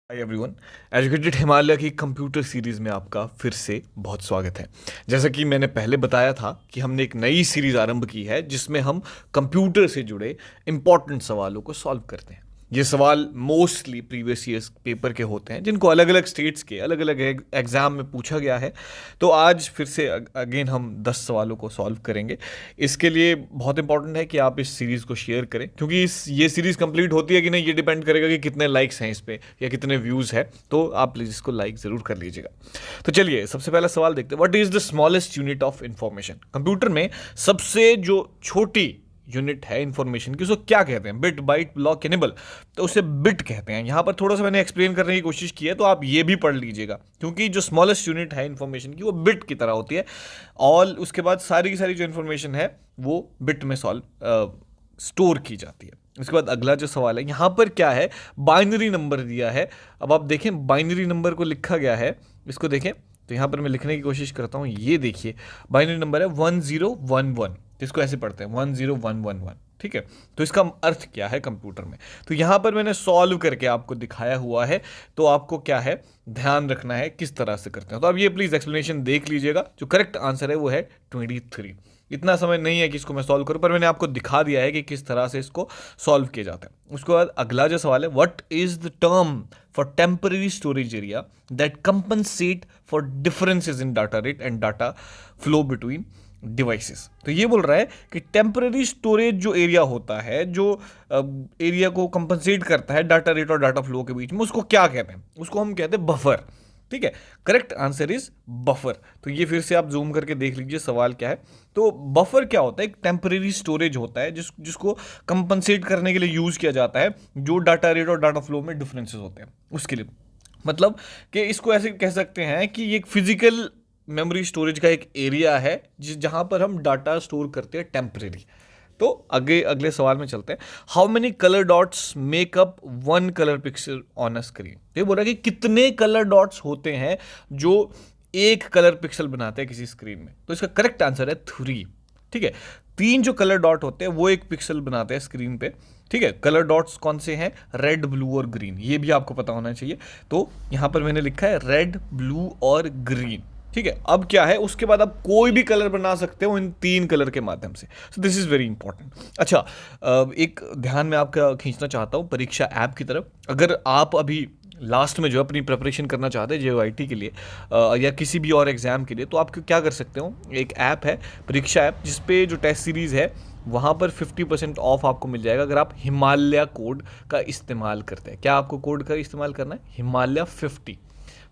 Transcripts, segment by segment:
Hi everyone. Educated Himalaya की computer series में आपका फिर से बहुत स्वागत है। जैसा कि मैंने पहले बताया था कि हमने एक नई सीरीज़ आरंभ की है जिसमें हम कंप्यूटर से जुड़े इंपॉर्टेंट सवालों को सॉल्व करते हैं। ये सवाल मोस्टली प्रीवियस ईयर्स पेपर के होते हैं जिनको अलग अलग स्टेट्स के अलग अलग एग्ज़ाम में पूछा गया है। तो आज फिर से अगेन हम 10 सवालों को सॉल्व करेंगे। इसके लिए बहुत इंपॉर्टेंट है कि आप इस सीरीज़ को शेयर करें, क्योंकि ये सीरीज़ कंप्लीट होती है कि नहीं ये डिपेंड करेगा कि कितने लाइक्स हैं इस पर या कितने व्यूज़ है। तो आप प्लीज़ इसको लाइक ज़रूर कर लीजिएगा। तो चलिए सबसे पहला सवाल देखते हैं। What is the smallest unit of information? Computer में सबसे जो छोटी यूनिट है इंफॉर्मेशन की उसको क्या कहते हैं? बिट, बाइट, ब्लॉक या निबल? तो उसे बिट कहते हैं। यहां पर थोड़ा सा मैंने एक्सप्लेन करने की कोशिश की है, तो आप ये भी पढ़ लीजिएगा, क्योंकि जो स्मॉलेस्ट यूनिट है इंफॉर्मेशन की वो बिट की तरह होती है। और उसके बाद सारी की सारी जो इंफॉर्मेशन है वो बिट में स्टोर की जाती है। उसके बाद अगला जो सवाल है, यहाँ पर क्या है? बाइनरी नंबर दिया है। अब आप देखें बाइनरी नंबर को लिखा गया है, इसको देखें तो यहाँ पर मैं लिखने की कोशिश करता हूँ। ये देखिए बाइनरी नंबर है 1011, इसको ऐसे पढ़ते हैं 10111। ठीक है, तो इसका अर्थ क्या है कंप्यूटर में? तो यहाँ पर मैंने सॉल्व करके आपको दिखाया हुआ है, तो आपको क्या है ध्यान रखना है किस तरह से करते हैं। तो अब ये प्लीज़ एक्सप्लेनेशन देख लीजिएगा। जो करेक्ट आंसर है वो है 23। इतना समय नहीं है कि इसको मैं सॉल्व करूं, पर मैंने आपको दिखा दिया है कि किस तरह से इसको सॉल्व किया जाता है। उसके बाद अगला जो सवाल है, what is the term for temporary storage area that compensate for differences in data rate and data flow between devices? तो ये बोल रहा है कि टेम्पररी स्टोरेज जो एरिया होता है, जो एरिया को कंपनसेट करता है डाटा रेट और डाटा फ्लो के बीच में, उसको क्या कहते हैं? उसको हम कहते हैं बफर। ठीक है, करेक्ट आंसर इज बफर। तो ये फिर से आप जूम करके देख लीजिए सवाल क्या है। तो बफर क्या होता है? एक टेम्परेरी स्टोरेज होता है जिसको कंपनसेट करने के लिए यूज किया जाता है जो डाटा रेट और डाटा फ्लो में डिफरेंसेस होते हैं उसके लिए। मतलब कि इसको ऐसे कह सकते हैं कि ये एक फिजिकल मेमोरी स्टोरेज का एक एरिया है जहां पर हम डाटा स्टोर करते हैं टेम्परेरी। तो अगले अगले सवाल में चलते हैं। How many colour dots make up one colour pixel on a screen? ये बोल रहा है कि कितने कलर डॉट्स होते हैं जो एक कलर पिक्सल बनाते हैं किसी स्क्रीन में? तो इसका करेक्ट आंसर है 3। ठीक है, 3 जो कलर डॉट होते हैं वो एक पिक्सल बनाते हैं स्क्रीन पे। ठीक है, कलर डॉट्स कौन से हैं? रेड, ब्लू और ग्रीन। ये भी आपको पता होना चाहिए। तो यहां पर मैंने लिखा है रेड, ब्लू और ग्रीन। ठीक है, अब क्या है, उसके बाद आप कोई भी कलर बना सकते हो इन 3 कलर के माध्यम से। So this is very important. अच्छा, एक ध्यान में आपका खींचना चाहता हूँ परीक्षा ऐप की तरफ। अगर आप अभी लास्ट में जो अपनी प्रिपरेशन करना चाहते हैं JOIT के लिए या किसी भी और एग्जाम के लिए, तो आप क्या कर सकते हो, एक ऐप है परीक्षा ऐप, जिसपे जो टेस्ट सीरीज है वहाँ पर 50% ऑफ आपको मिल जाएगा अगर आप हिमालय कोड का इस्तेमाल करते हैं। क्या आपको कोड का इस्तेमाल करना है? हिमालय 50।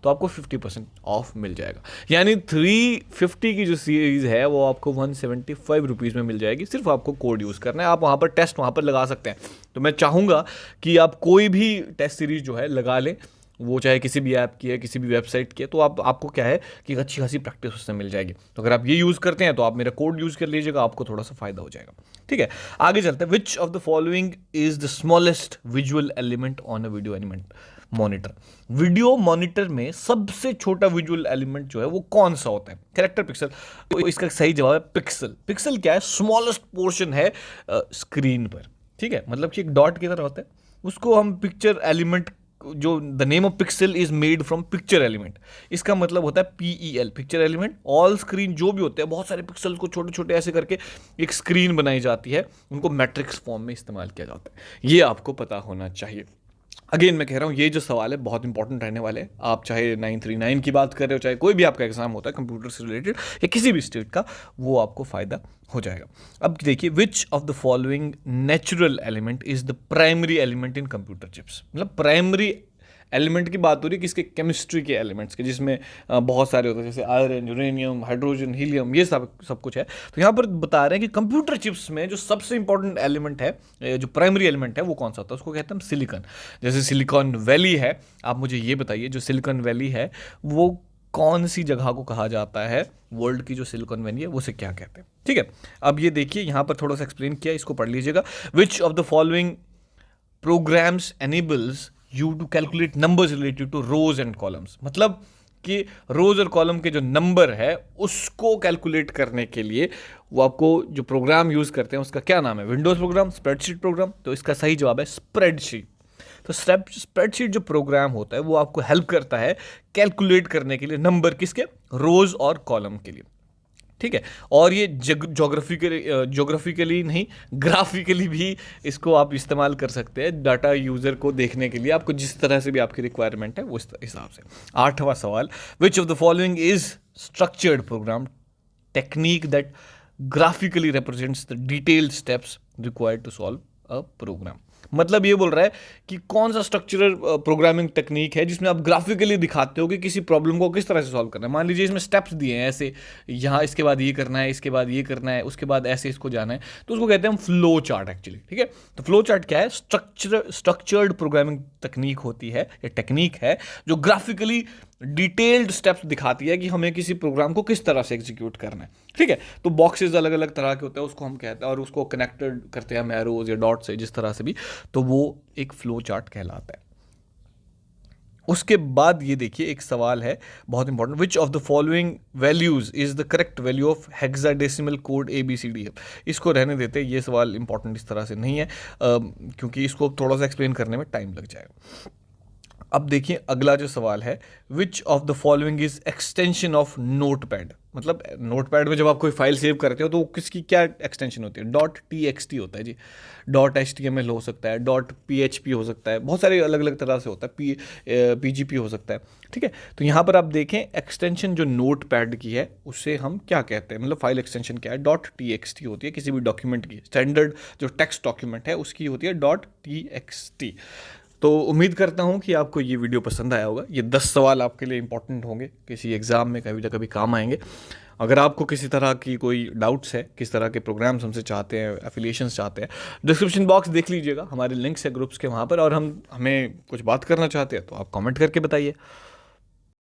तो आपको 50% ऑफ मिल जाएगा। यानी 350 की जो सीरीज़ है वो आपको 175 रुपीज़ में मिल जाएगी। सिर्फ आपको कोड यूज़ करना है। आप वहाँ पर टेस्ट वहाँ पर लगा सकते हैं। तो मैं चाहूँगा कि आप कोई भी टेस्ट सीरीज़ जो है लगा लें, वो चाहे किसी भी ऐप की है, किसी भी वेबसाइट की है। तो आपको क्या है कि अच्छी खासी प्रैक्टिस उससे मिल जाएगी। तो अगर आप ये यूज़ करते हैं तो आप मेरा कोड यूज़ कर लीजिएगा, आपको थोड़ा सा फायदा हो जाएगा। ठीक है, आगे चलते हैं। विच of the following is the smallest visual element on a video element monitor? Video monitor में सबसे छोटा विजुअल एलिमेंट जो है वो कौन सा होता है? Character pixel. तो इसका सही जवाब है पिक्सल। पिक्सल क्या है? स्मॉलेस्ट पोर्शन है स्क्रीन पर। ठीक है, मतलब कि एक डॉट की तरह होता है, उसको हम पिक्चर एलिमेंट, जो the name of pixel is made from picture element, इसका मतलब होता है PEL, picture element. All screen जो भी होते हैं, बहुत सारे पिक्सल को छोटे छोटे ऐसे करके एक स्क्रीन बनाई जाती है, उनको मैट्रिक्स फॉर्म में इस्तेमाल किया जाता है। ये आपको पता होना चाहिए। अगेन मैं कह रहा हूँ ये जो सवाल है बहुत इंपॉर्टेंट रहने वाले हैं। आप चाहे 939 की बात कर रहे हो, चाहे कोई भी आपका एग्जाम होता है कंप्यूटर से रिलेटेड या किसी भी स्टेट का, वो आपको फायदा हो जाएगा। अब देखिए, विच of the following natural element is the primary element in computer chips? मतलब प्राइमरी एलिमेंट की बात हो रही है किसके? केमिस्ट्री के एलिमेंट्स के, जिसमें बहुत सारे होते हैं, जैसे आयरन, यूरेनियम, हाइड्रोजन, हीलियम, ये सब कुछ है। तो यहाँ पर बता रहे हैं कि कंप्यूटर चिप्स में जो सबसे इंपॉर्टेंट एलिमेंट है, जो प्राइमरी एलिमेंट है, वो कौन सा होता है? उसको कहते हैं सिलिकॉन। जैसे सिलिकॉन वैली है, आप मुझे ये बताइए जो सिलिकॉन वैली है वो कौन सी जगह को कहा जाता है? वर्ल्ड की जो सिलिकॉन वैली है उसे क्या कहते हैं? ठीक है, अब ये देखिए यहाँ पर थोड़ा सा एक्सप्लेन किया, इसको पढ़ लीजिएगा। Which of the following programs enables you to calculate numbers related to rows and columns? मतलब कि रोज और कॉलम के जो नंबर है उसको कैलकुलेट करने के लिए वो आपको जो प्रोग्राम यूज करते हैं उसका क्या नाम है? Windows program, spreadsheet program? तो इसका सही जवाब है स्प्रेडशीट। तो स्प्रेडशीट जो प्रोग्राम होता है वो आपको हेल्प करता है कैलकुलेट करने के लिए नंबर किसके, रोज और कॉलम के लिए, ठीक है। और ये जोग्राफिकली नहीं, ग्राफिकली भी इसको आप इस्तेमाल कर सकते हैं डाटा यूज़र को देखने के लिए, आपको जिस तरह से भी आपकी रिक्वायरमेंट है वो इस हिसाब से। 8वां सवाल, which of the following is structured program technique that graphically represents the detailed steps required to solve a program. मतलब ये बोल रहा है कि कौन सा स्ट्रक्चरल प्रोग्रामिंग टेक्निक है जिसमें आप ग्राफिकली दिखाते हो कि किसी प्रॉब्लम को किस तरह से सॉल्व करना है। मान लीजिए इसमें स्टेप्स दिए हैं ऐसे, यहाँ इसके बाद ये करना है, इसके बाद ये करना है, उसके बाद ऐसे इसको जाना है, तो उसको कहते हैं हम फ्लो चार्ट एक्चुअली, ठीक है। तो फ्लो चार्ट क्या है, स्ट्रक्चर्ड प्रोग्रामिंग तकनीक होती है, ये टेक्निक है जो ग्राफिकली डिटेल्ड स्टेप्स दिखाती है कि हमें किसी प्रोग्राम को किस तरह से एग्जीक्यूट करना है, ठीक है। तो बॉक्सेस अलग अलग तरह के होते हैं, उसको हम कहते हैं, और उसको कनेक्टेड करते हैं हम एरोज या डॉट से, जिस तरह से भी, तो वो एक फ्लो चार्ट कहलाता है। उसके बाद ये देखिए एक सवाल है बहुत important, which of the following values is the correct value of hexadecimal code ABCD। इसको रहने देते, ये सवाल इंपॉर्टेंट इस तरह से नहीं है क्योंकि इसको थोड़ा सा एक्सप्लेन करने में टाइम लग जाएगा। अब देखिए अगला जो सवाल है, विच of the following is extension of notepad. मतलब नोटपैड में जब आप कोई फाइल सेव करते हो तो किसकी क्या एक्सटेंशन होती है, .txt होता है जी, .html हो सकता है, .php हो सकता है, बहुत सारे अलग अलग तरह से होता है, PGP हो सकता है, ठीक है। तो यहाँ पर आप देखें एक्सटेंशन जो नोटपैड की है उससे हम क्या कहते हैं, मतलब फाइल एक्सटेंशन क्या है, .txt होती है किसी भी डॉक्यूमेंट की, स्टैंडर्ड जो टेक्स्ट डॉक्यूमेंट है उसकी होती है .txt। तो उम्मीद करता हूँ कि आपको ये वीडियो पसंद आया होगा। ये 10 सवाल आपके लिए इंपॉर्टेंट होंगे, किसी एग्ज़ाम में कभी ना कभी काम आएंगे। अगर आपको किसी तरह की कोई डाउट्स है, किस तरह के प्रोग्राम्स हमसे चाहते हैं, एफिलिएशंस चाहते हैं, डिस्क्रिप्शन बॉक्स देख लीजिएगा, हमारे लिंक्स है ग्रुप्स के वहाँ पर, और हमें कुछ बात करना चाहते हैं तो आप कमेंट करके बताइए।